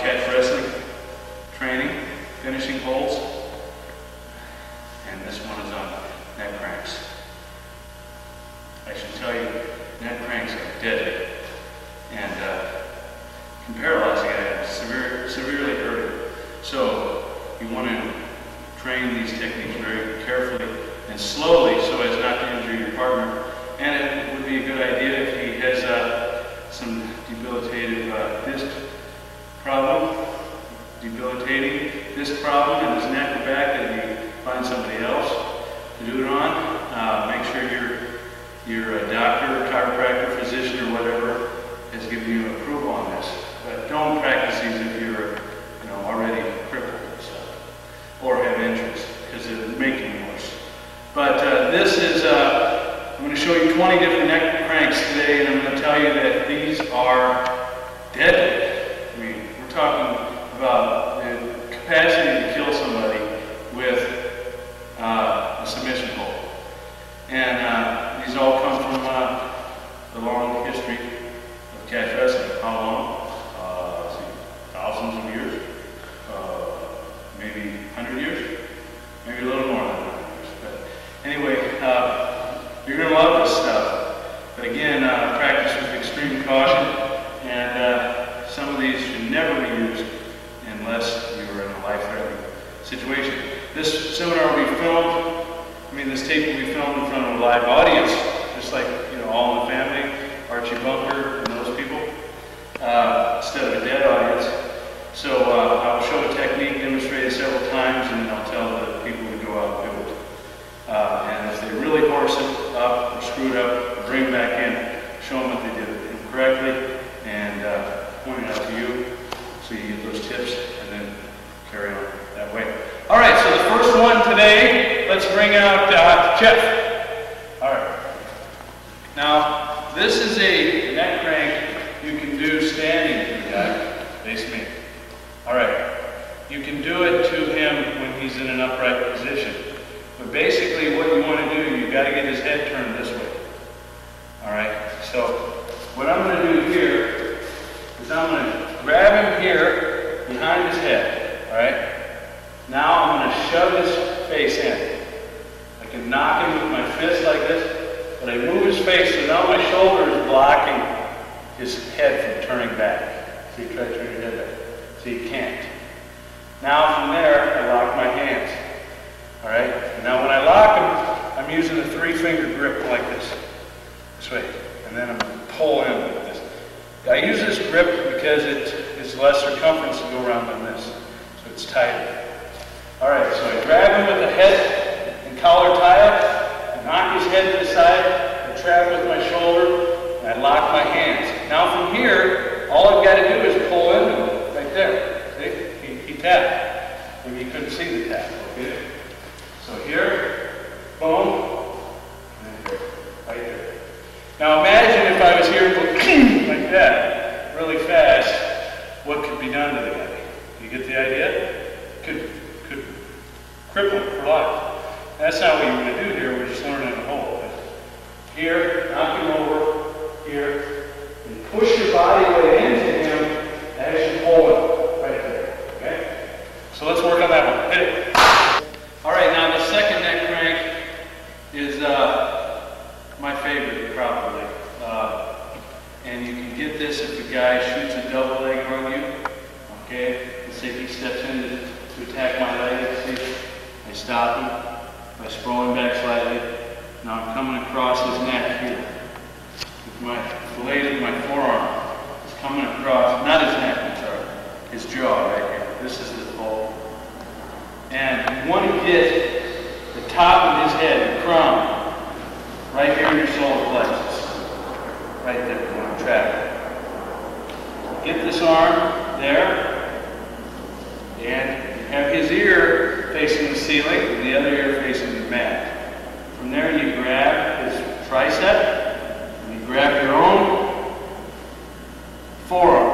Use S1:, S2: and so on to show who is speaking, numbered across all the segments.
S1: catch wrestling training, finishing holds, and this one is on neck cranks. I should tell you, neck cranks are deadly and can paralyze the guy, severely hurt him. So you want to train these techniques very carefully and slowly so as not to injure your partner. And it would be a good idea if he has some debilitating disc problem in his neck or back, that he finds somebody else to do it on. Make sure your doctor, chiropractor, physician, or whatever has given you approval on this. But don't practice these if you're already crippled and stuff, or have injuries, because it'll make you worse. But this is, I'm going to show you 20 different neck cranks today, and I'm going to tell you that these are deadly. I mean, we're talking about the capacity to kill somebody with a submission hold. And these all come from the long history of catch wrestling. How long? Thousands of years, maybe 100 years, maybe a little more than 100 years. But anyway, you're going to love this stuff. But again, practice with extreme caution, and some of these should never be used unless you are in a life-threatening situation. This seminar will be filmed. This tape will be filmed in front of a live audience, just like All in the Family, Archie Bunker, and those people, instead of a dead audience. So I'll show a technique, demonstrate it several times, and then I'll tell the people to go out and do it. And if they really horse it up or screw it up, bring them back in, show them what they did incorrectly, and point it out to you so you get those tips, and then carry on that way. All right, so the first one today, let's bring out Jeff. All right. Now, this is a neck crank you can do standing to the guy, face me. All right. You can do it to him when he's in an upright position. But basically what you want to do, you've got to get his head turned this way. All right. So what I'm going to do here is I'm going to grab him here behind his head. All right. Now I'm going to shove his face in. I can knock him with my fist like this, but I move his face so now my shoulder is blocking his head from turning back. So you try to turn your head back. So you can't. Now from there, I lock my hands. All right? And now when I lock them, I'm using a 3-finger grip like this way. And then I'm going to pull in like this. I use this grip because it is less circumference to go around than this. So it's tighter. All right, so I grab him with the head and collar tie up, knock his head to the side, I trap with my shoulder, and I lock my hands. Now from here, all I've got to do is pull in right there. See? He tapped. Maybe you couldn't see the tap. Okay? So here, boom, and there, right there. Now imagine if I was here like that, really fast, what could be done to the guy? Do you get the idea? Could cripple him for life. That's not what you're going to do here. We're just learning to hold. Here, knock him over, here, and push your body weight into him as you pull him right there. Okay? So let's work on that one. Hit it. All right, now the second neck crank is my favorite, probably. And you can get this if the guy shoots a double leg on you. Okay? Let's say he steps in to attack my leg. See? I stop him by sprolling back slightly. Now I'm coming across his neck here. With my blade of my forearm. It's coming across, not his neck, I'm sorry, his jaw right here. This is the hole. And you want to get the top of his head, the crown, right here in your solar plexus. Right there, you want to trap it. Get this arm there, and have his ear facing the ceiling and the other ear facing the mat. From there you grab his tricep, and you grab your own forearm.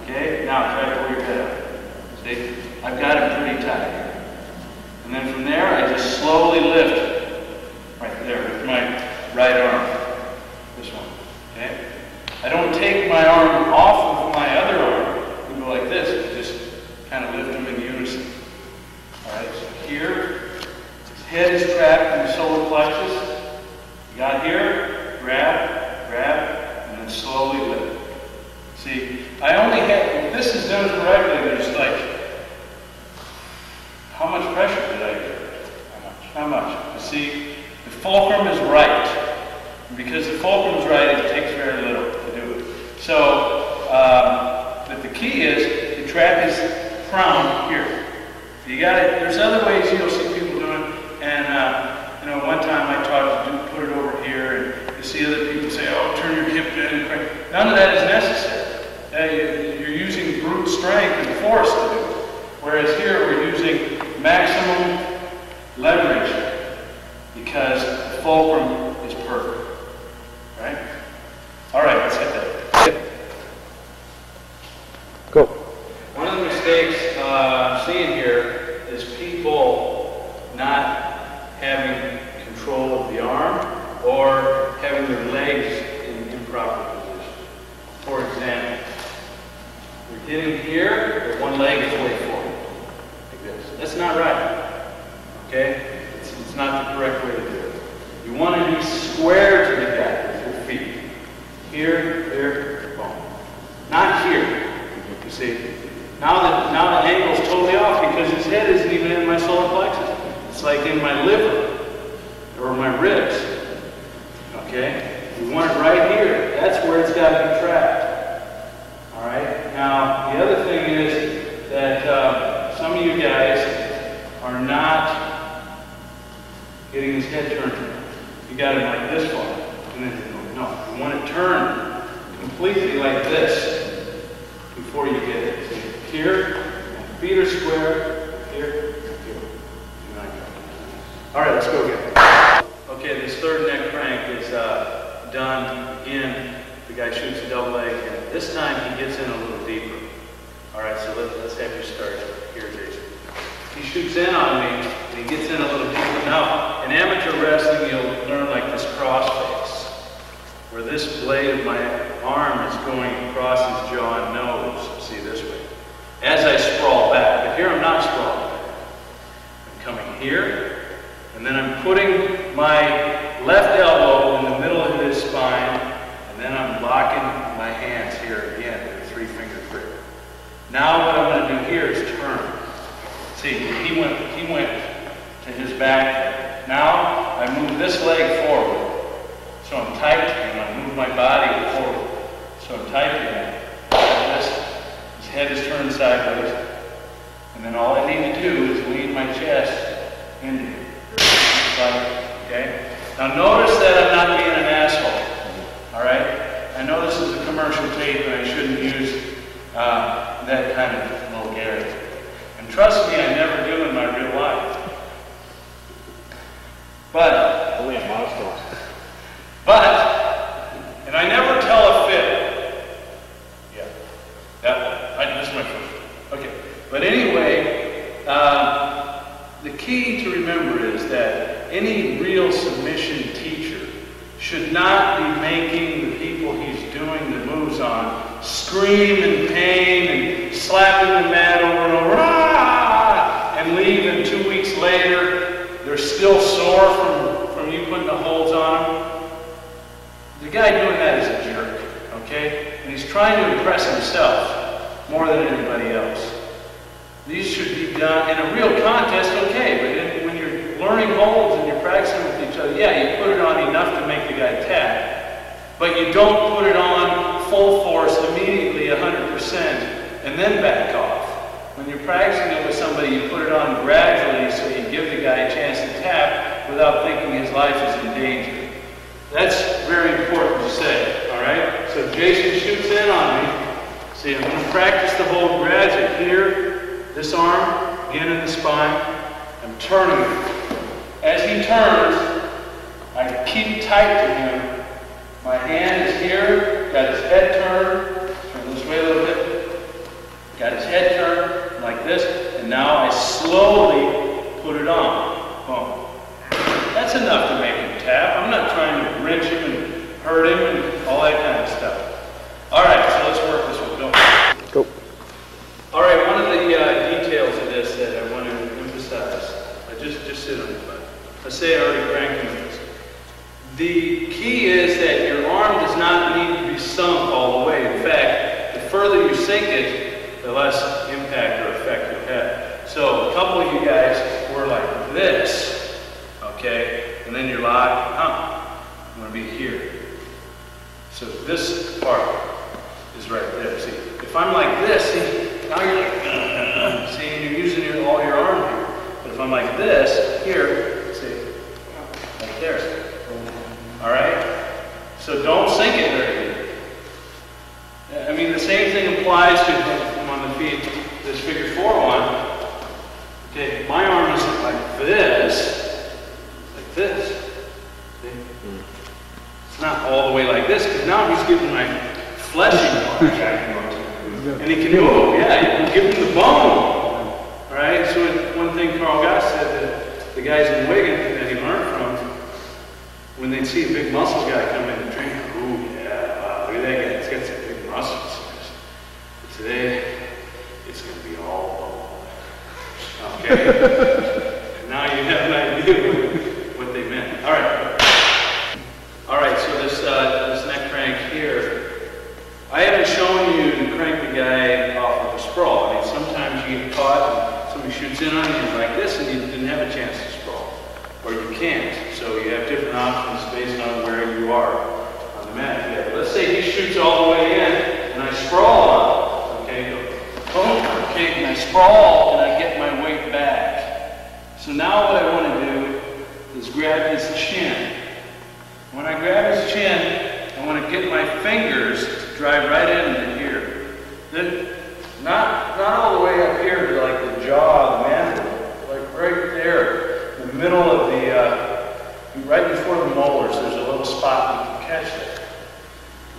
S1: Okay? Now try to pull your head up. See? I've got it pretty tight here. And then from there I just slowly lift right there with my right arm. This one. Okay? I don't take my arm off of my other arm and go See, I only have, if this is done correctly, there's like, how much pressure did I exert? How much? You see, the fulcrum is right. Because the fulcrum is right, it takes very little to do it. So, but the key is to trap his crown here. You got it. There's other ways you'll see people doing, and you know, one time I taught to put it over here, and you see other people say, "Oh, turn your hip in and crank." None of that is necessary. You're using brute strength and force to do it. Whereas here we're using maximum leverage because the fulcrum is perfect. Right? All right, let's hit that.
S2: Go.
S1: One of the mistakes I'm seeing here is people not having control of the arm or having their legs in improper position. For example, you're hitting here, but one leg is way forward, like this. That's not right. Okay? It's not the correct way to do it. You want to be square to the back with your feet. Here, here, boom. Not here. You see? Now the angle's totally off because his head isn't even in my solar plexus. It's like in my liver or my ribs. Okay? You want it right here. That's where it's got to be trapped. All right? Now, the other thing is that some of you guys are not getting his head turned. You got it like this far. And then, no, you want it turned completely like this before you get it. See, here, feet are square, here, here. All right, let's go again. Okay, this third neck crank is done again. The guy shoots a double leg, and this time he gets in a little deeper. All right, so let's have you start here, Jason. He shoots in on me, and he gets in a little deeper. Now, in amateur wrestling, you'll learn like this cross face, where this blade of my arm is going across his jaw and nose, see this way, as I sprawl back. But here I'm not sprawling back. I'm coming here, and then I'm putting my left elbow in the middle of his spine, and then I'm locking my hands here again with a 3-finger grip. Now what I'm going to do here is turn. See, he went to his back. Now I move this leg forward. So I'm tight and I move my body forward. So I'm tight again. Like this. His head is turned sideways. And then all I need to do is lean my chest into him. Okay? Now notice that I'm not being an asshole. Alright? I know this is a commercial tape and I shouldn't use that kind of vulgarity. And trust me, I never do in my real life. But,
S2: Only at milestones.
S1: and I never tell a fib. Yeah, that one. This is my first one. Okay, but anyway, the key to remember is that any real submission teacher should not be making the people he's doing the moves on scream in pain and slapping the mat over and over, and leave, and 2 weeks later they're still sore from you putting the holds on them. The guy doing that is a jerk, okay? And he's trying to impress himself more than anybody else. These should be done in a real contest, okay, but when you're learning holds and you're practicing with each other, yeah, you put it on enough to make the guy tap, but you don't put it on full force immediately, 100%, and then back off. When you're practicing it with somebody, you put it on gradually so you give the guy a chance to tap without thinking his life is in danger. That's very important to say, all right? So Jason shoots in on me. See, I'm going to practice the hold gradually. Here, this arm, again in the spine. I'm turning it. As he turns, I keep tight to him. My hand is here, got his head turned. Turn this way a little bit. Got his head turned like this, and now I slowly put it on. Boom. That's enough to make him tap. I'm not trying to wrench him and hurt him and all that kind of stuff. All right, so let's work this one. Go. All right, one of the details of this that I want to emphasize, just sit on it, but let's say I already cranked him with this. The key is that your arm does not need to be sunk all the way. In fact, the sink it, the less impact or effect you'll have. So a couple of you guys were like this, okay? And then you're locked, I'm going to be here. So this part is right there. See, if I'm like this, see, now you're like, see, you're using all your arm here. But if I'm like this, here, see, like there. All right? So don't sink it very good. I mean, the same thing applies to I'm on the feet, this figure 4 one. Okay, my arm isn't like this, like this. See? It's not all the way like this, because now he's giving my fleshy part. And he can move, yeah, you give him the bone. All right, so one thing Carl Goss said that the guys in Wigan that he learned from, when they'd see a big muscle guy come in and train, ooh, yeah, wow, look at that guy, he's got some big muscles. But today, it's going to be all bone. Okay? Now you have an idea what they meant. All right. All right, so this neck crank here, I haven't shown you to crank the guy off with a sprawl. I mean, sometimes you get caught and somebody shoots in on you like this and you didn't have a chance to sprawl. Or you can't. So you have different options based on where you are on the mat. Yeah, let's say he shoots all the way in and I sprawl on him. Okay, boom, okay, and I sprawl and I get my weight back. So now what I want to do is grab his chin. When I grab his chin, I want to get my fingers to drive right into here. Then, not all the way up here to like the jaw of the mandible, like right there, in the middle of the, right before the molars, there's a little spot you can catch there.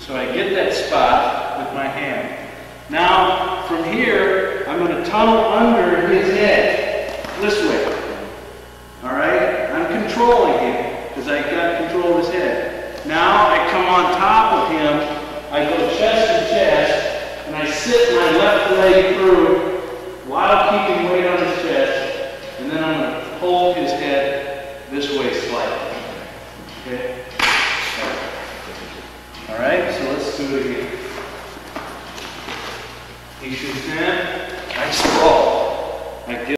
S1: So I get that spot with my hand. Now, from here, I'm going to tunnel under his head, this way. All right? I'm controlling him, because I got control of his head. Now, I come on top of him, I go chest to chest, and I sit my left leg through while keeping weight on his chest, and then I'm going to pull his head this way slightly. Okay? All right, so let's do it again. He shoots in, I sprawl. I get